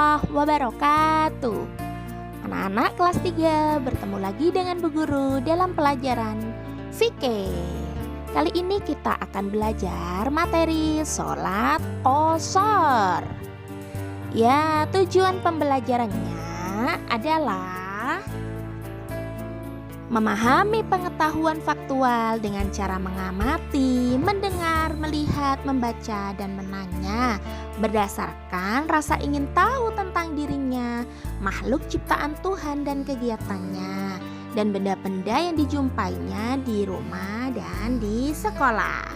warahmatullahi wabarakatuh. Anak-anak kelas 3 bertemu lagi dengan Bu Guru dalam pelajaran fikih. Kali ini kita akan belajar materi sholat qashar. Ya, tujuan pembelajarannya adalah memahami pengetahuan faktual dengan cara mengamati, mendengar, melihat, membaca, dan menanya berdasarkan rasa ingin tahu tentang dirinya, makhluk ciptaan Tuhan dan kegiatannya, dan benda-benda yang dijumpainya di rumah dan di sekolah.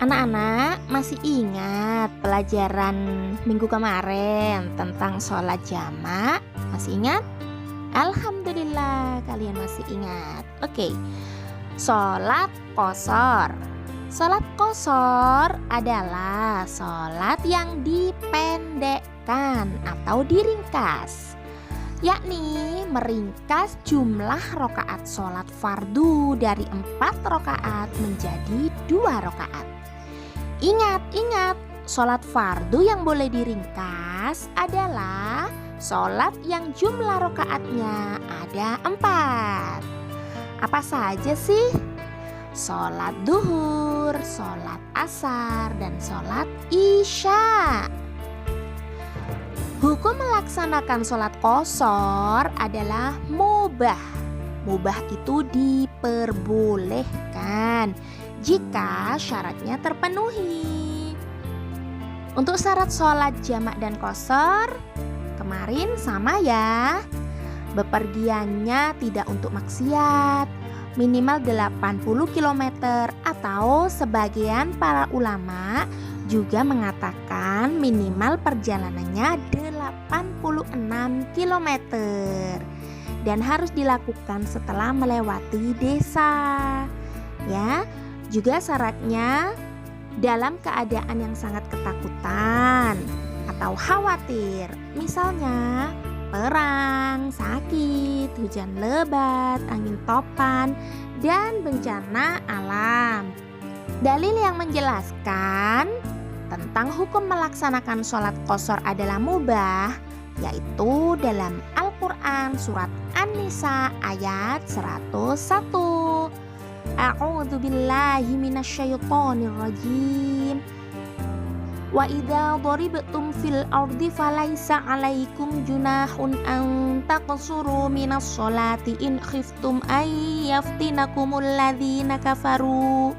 Anak-anak masih ingat pelajaran minggu kemarin tentang sholat jamak? Masih ingat? Alhamdulillah kalian masih ingat. Oke, sholat qashar. Sholat qashar adalah sholat yang dipendekkan atau diringkas, yakni meringkas jumlah rakaat sholat fardu dari 4 rakaat menjadi 2 rakaat. Ingat, sholat fardu yang boleh diringkas adalah sholat yang jumlah rakaatnya ada 4. Apa saja sih? Sholat duhur, sholat asar, dan sholat isya. Hukum melaksanakan sholat qashar adalah mubah. Mubah itu diperbolehkan jika syaratnya terpenuhi. Untuk syarat sholat jamak dan qashar kemarin sama ya. Bepergiannya tidak untuk maksiat, minimal 80 km, atau sebagian para ulama juga mengatakan minimal perjalanannya 86 km dan harus dilakukan setelah melewati desa. Ya, juga syaratnya dalam keadaan yang sangat ketakutan atau khawatir, misalnya perang, sakit, hujan lebat, angin topan, dan bencana alam. Dalil yang menjelaskan tentang hukum melaksanakan sholat qashar adalah mubah, yaitu dalam Al-Quran surat An-Nisa ayat 101. A'udzu billahi minasyaitonir rajim. Wa idza daribtum fil ardi falaisa 'alaikum junahun an taqsuru minas sholati in khiftum ay yaftinakumul ladzina kafaru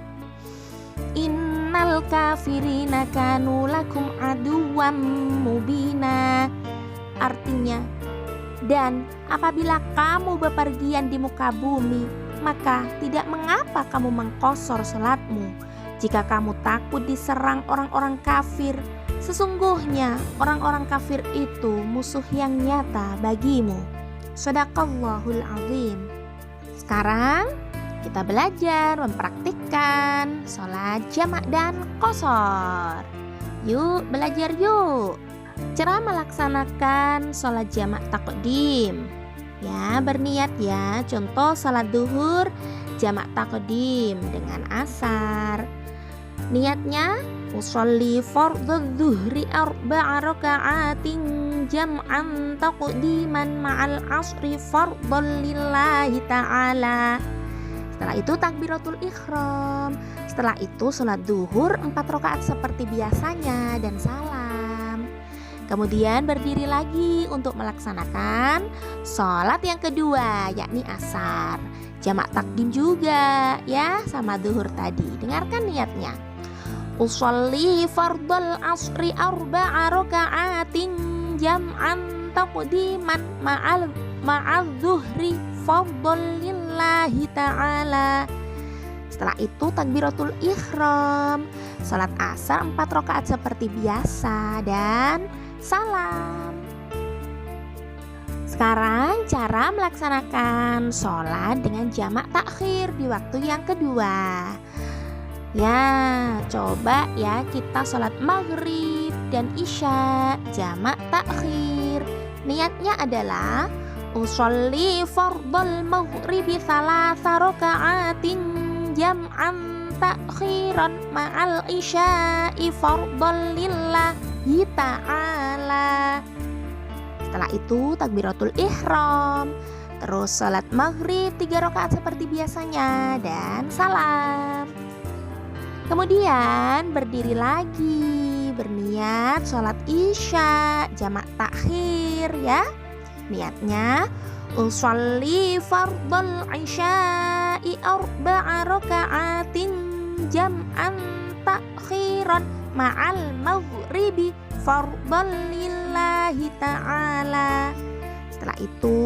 innal kafirina kanu lakum aduwwam mubina. Artinya, dan apabila kamu bepergian di muka bumi, maka tidak mengapa kamu mengqashar salatmu jika kamu takut diserang orang-orang kafir. Sesungguhnya orang-orang kafir itu musuh yang nyata bagimu. Shadaqallahul azim. Sekarang kita belajar mempraktikkan sholat jamak dan qashar. Yuk belajar yuk. Cara melaksanakan sholat jamak taqdim. Ya, berniat ya. Contoh sholat duhur jamak taqdim dengan asar. Niatnya usolli fardhu dzuhri arba'a raka'atin jam'an taqdiman ma'al asri fardhan lillahi ta'ala. Setelah itu takbiratul ihram. Setelah itu sholat duhur 4 rakaat seperti biasanya dan salam. Kemudian berdiri lagi untuk melaksanakan sholat yang kedua, yakni asar. Jamak takdim juga ya, sama duhur tadi. Dengarkan niatnya. Usolli fardal asri arba'a raka'atin jam'an taqdiman ma'al zuhri fardhan lillahi ta'ala. Setelah itu takbiratul ihram. Salat asar 4 rakaat seperti biasa dan salam. Sekarang cara melaksanakan sholat dengan jamak takhir di waktu yang kedua. Ya, coba ya kita sholat maghrib dan isya jamak takhir. Niatnya adalah usolli fardal maghribi thalatha raka'atin jam'an takhiran ma'al isya'i fardal lillahi ta'ala. Setelah itu takbiratul ihram. Terus sholat maghrib 3 rakaat seperti biasanya dan salam. Kemudian berdiri lagi, berniat sholat isya jamak takhir ya. Niatnya usolli fardhal isya'i arba'a raka'atin jam'an takhiran ma'al maghribi fardhal lillahi ta'ala. Setelah itu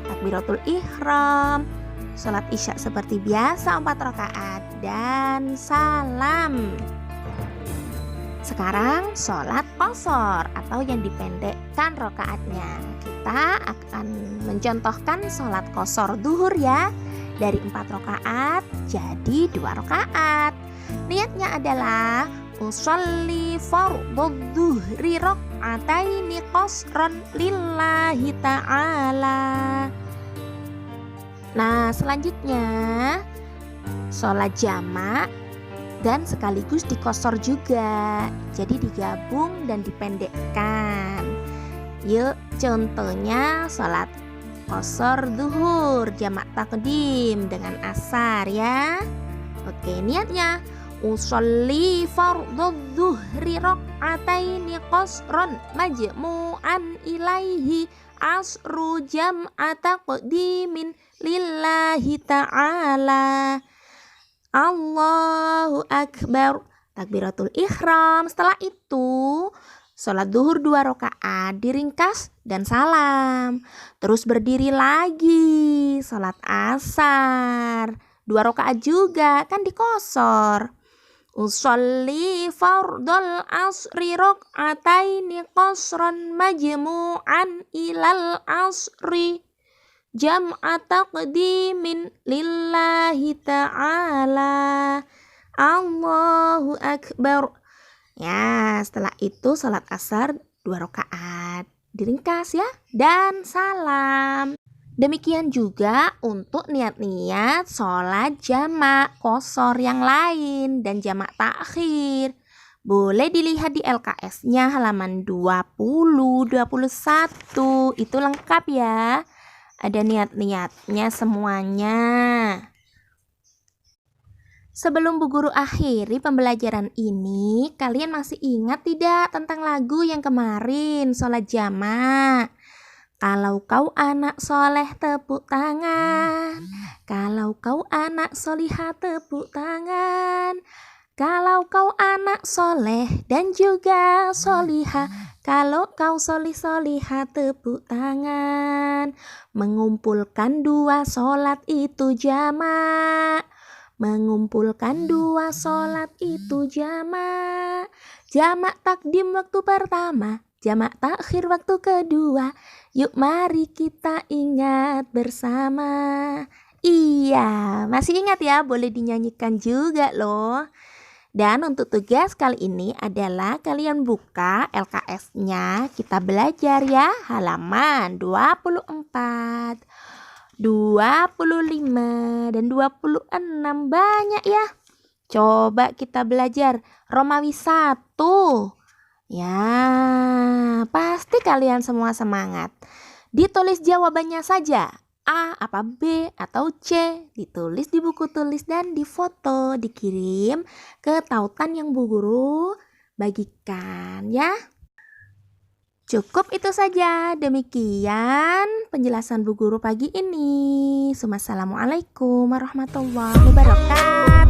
takbiratul ihram, sholat isya seperti biasa 4 rakaat dan salam. Sekarang sholat qashar atau yang dipendekkan rakaatnya. Kita akan mencontohkan sholat qashar duhur ya. Dari 4 rakaat jadi 2 rakaat. Niatnya adalah usolli fardhu dhuhri raka'ataini qashran lillahi ta'ala. Nah, selanjutnya sholat jamak dan sekaligus dikosor juga. Jadi digabung dan dipendekkan. Yuk, contohnya sholat qashar duhur jamak takdim dengan asar ya. Oke, niatnya usolli fardhu dhuhri raka'ataini qashran majmu'an ilaihi asru jam'a taqdimin lillahi ta'ala. Allahu akbar, takbiratul ihram. Setelah itu sholat duhur 2 rakaat diringkas dan salam. Terus berdiri lagi, sholat asar 2 rakaat juga kan dikosor. Usolli fardhal asri raka'ataini qashran majmu'an ilal asri jam'a taqdimin lillahi ta'ala. Allahu akbar. Ya, setelah itu sholat asar 2 rakaat diringkas ya dan salam. Demikian juga untuk niat-niat sholat jamak qashar yang lain dan jamak takhir. Boleh dilihat di LKS-nya halaman 20, 21. Itu lengkap ya. Ada niat-niatnya semuanya. Sebelum Bu Guru akhiri pembelajaran ini, kalian masih ingat tidak tentang lagu yang kemarin, sholat jamak? Kalau kau anak soleh tepuk tangan, kalau kau anak solihah tepuk tangan, kalau kau anak soleh dan juga solihah, kalau kau solihah tepuk tangan. Mengumpulkan 2 sholat itu jamak, mengumpulkan 2 sholat itu jamak. Jamak takdim waktu pertama, jamak takhir waktu kedua. Yuk mari kita ingat bersama. Iya, masih ingat ya? Boleh dinyanyikan juga loh. Dan untuk tugas kali ini adalah kalian buka LKS-nya. Kita belajar ya, halaman 24, 25, dan 26. Banyak ya. Coba kita belajar Romawi 1. Ya, pasti kalian semua semangat. Ditulis jawabannya saja. A apa B atau C. Ditulis di buku tulis dan difoto. Dikirim ke tautan yang Bu Guru bagikan ya. Cukup itu saja. Demikian penjelasan Bu Guru pagi ini. Assalamualaikum warahmatullahi wabarakatuh.